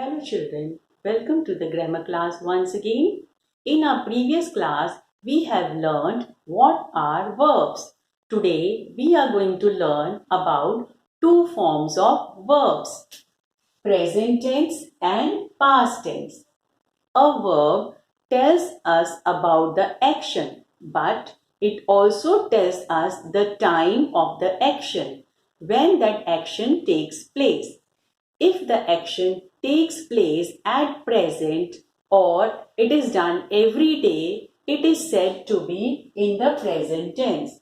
Hello children, welcome to the grammar class once again. In our previous class, we have learned what are verbs. Today, we are going to learn about two forms of verbs, present tense and past tense. A verb tells us about the action, but it also tells us the time of the action, when that action takes place. If the action takes place at present or it is done every day, it is said to be in the present tense.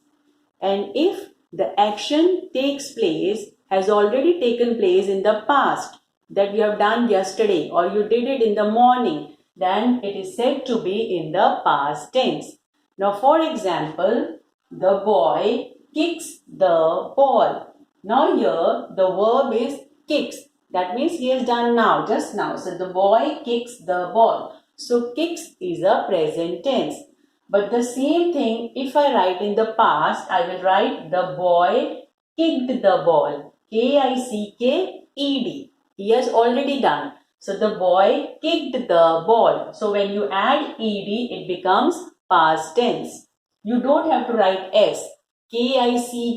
And if the action has already taken place in the past, that you have done yesterday or you did it in the morning, then it is said to be in the past tense. Now, for example, the boy kicks the ball. Now here the verb is kicks. That means he has done now, just now. So the boy kicks the ball. So kicks is a present tense. But the same thing, if I write in the past, I will write the boy kicked the ball. Kicked. He has already done. So the boy kicked the ball. So when you add ed, it becomes past tense. You don't have to write s. Kick.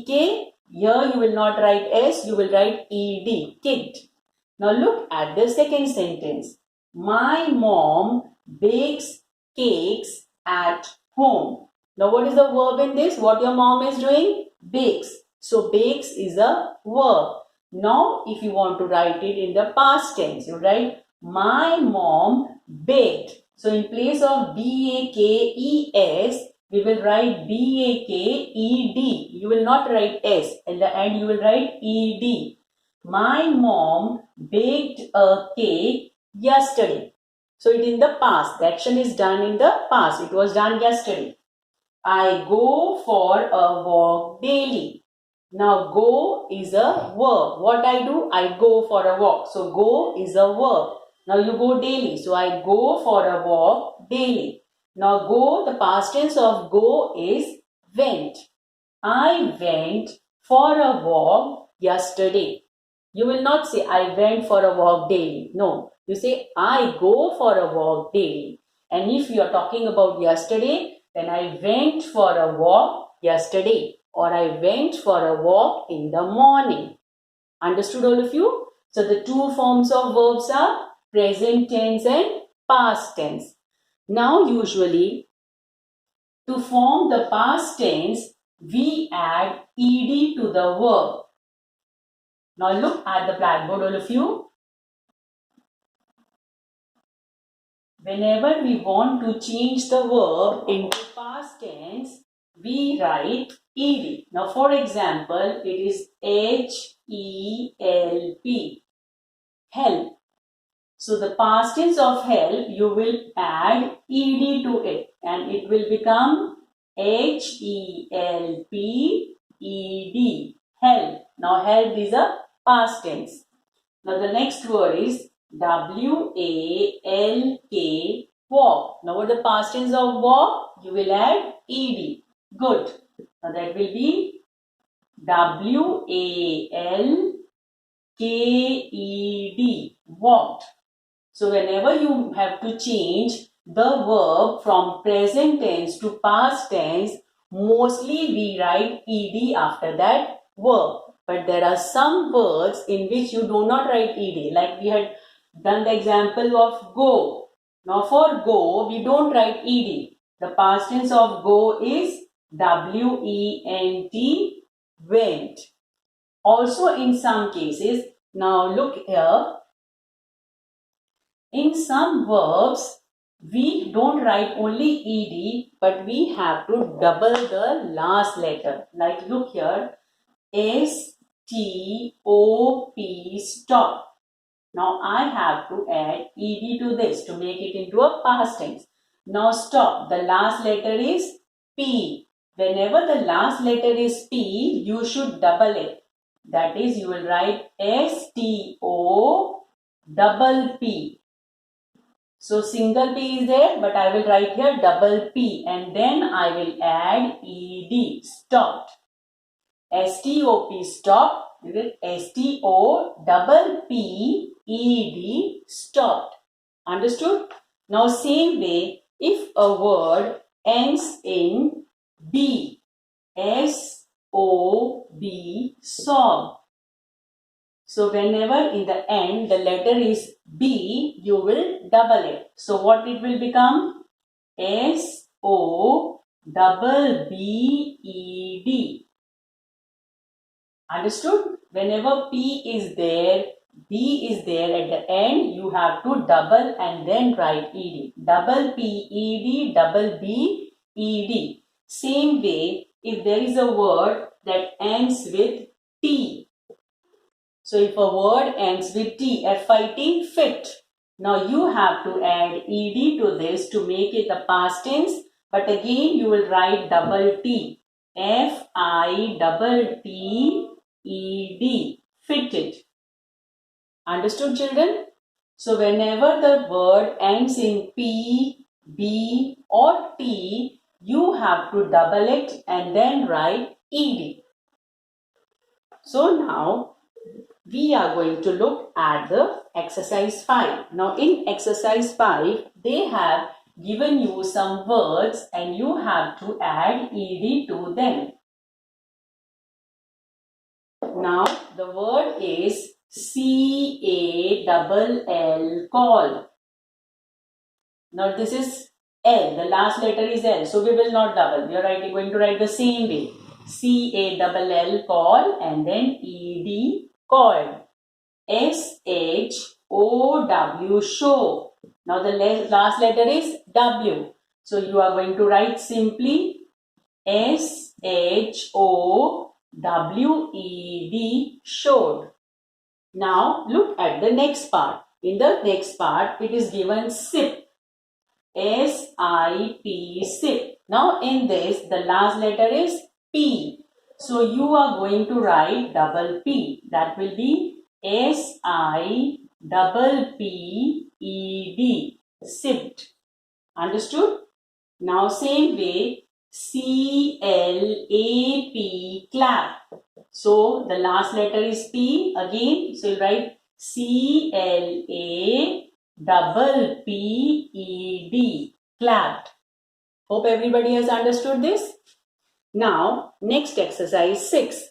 Here you will not write s, you will write ed. Kicked. Now look at the second sentence. My mom bakes cakes at home. Now what is the verb in this? What your mom is doing? Bakes. So bakes is a verb. Now if you want to write it in the past tense, you write my mom baked. So in place of bakes, we will write baked. You will not write s. In the end you will write ed. My mom baked a cake yesterday. So it is in the past. The action is done in the past. It was done yesterday. I go for a walk daily. Now go is a verb. What I do? I go for a walk. So go is a verb. Now you go daily. So I go for a walk daily. Now go, the past tense of go is went. I went for a walk yesterday. You will not say, I went for a walk daily. No, you say, I go for a walk daily. And if you are talking about yesterday, then I went for a walk yesterday. Or I went for a walk in the morning. Understood all of you? So the two forms of verbs are present tense and past tense. Now usually, to form the past tense, we add ed to the verb. Now look at the blackboard, all of you. Whenever we want to change the verb into past tense, we write ed. Now for example, it is help. Help. So the past tense of help, you will add ed to it and it will become helped. Help. Now help is a past tense. Now the next word is walk. Walk. Now what is the past tense of walk? You will add ed. Good. Now that will be walked. Walked. So whenever you have to change the verb from present tense to past tense, mostly we write ed after that verb. But there are some words in which you do not write ed. Like we had done the example of go. Now for go, we don't write ed. The past tense of go is went. Went. Also in some cases, now look here. In some verbs, we don't write only ed, but we have to double the last letter. Like look here, stop, stop. Now I have to add ed to this to make it into a past tense. Now stop, the last letter is p. Whenever the last letter is p, you should double it. That is, you will write STO. So single P is there, but I will write here double P and then I will add ed. Stopped. STOP, stop. Is it S-T-O-P-P-E-D, stopped. Understood? Now same way, if a word ends in B, S-O-B, sob. So whenever in the end the letter is B, you will double it. So what it will become? S-O-B-B-E-D. Understood? Whenever P is there, B is there at the end, you have to double and then write ED. Double P-E-D, double B-E-D. Same way, if there is a word that ends with T. So if a word ends with T, F-I-T, fit. Now you have to add ED to this to make it the past tense. But again, you will write double T. F-I-T-T-E-D. Fitted. Understood, children? So whenever the word ends in P, B or T, you have to double it and then write ED. So now we are going to look at the exercise 5. Now in exercise 5, they have given you some words and you have to add ED to them. Now the word is C-A-L-L, call. Now this is L, the last letter is L, so we will not double. We are going to write the same way. C-A-L-L, call, and then E-D, called. S-H-O-W, show. Now the last letter is W. So you are going to write simply S-H-O-W-E-D, showed. Now look at the next part. In the next part, it is given sip. S-I-P, sip. Now in this, the last letter is P. So you are going to write double P. That will be S-I-P-P-E-D, sipped. Understood? Now same way, C-L-A-P, clap. So the last letter is P again. So you write C-L-A-P-P-E-D, clapped. Hope everybody has understood this. Now next exercise 6.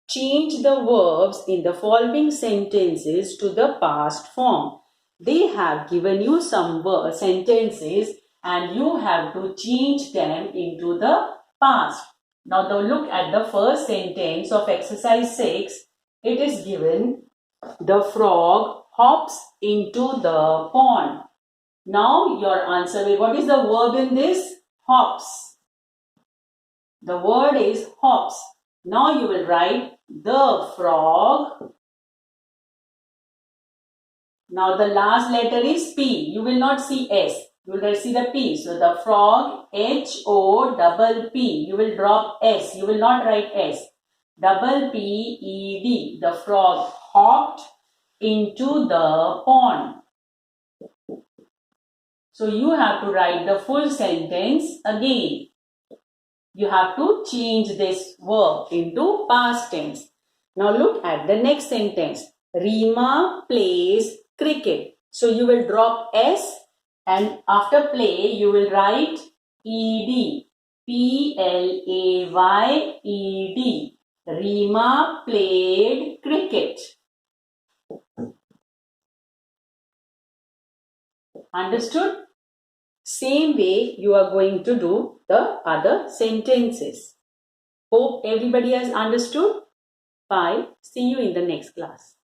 Change the verbs in the following sentences to the past form. They have given you some sentences and you have to change them into the past. Now look at the first sentence of exercise 6. It is given, the frog hops into the pond. Now your answer will, what is the verb in this? Hops. The word is hops. Now you will write the frog. Now the last letter is P. You will not see S. You will see the P. So the frog, H-O-P-P. You will drop S. You will not write S. Double P-E-D. The frog hopped into the pond. So you have to write the full sentence again. You have to change this verb into past tense. Now look at the next sentence. Rima plays cricket. So you will drop S and after play you will write ED. P-L-A-Y-E-D. Rima played cricket. Understood? Same way you are going to do the other sentences. Hope everybody has understood. Bye. See you in the next class.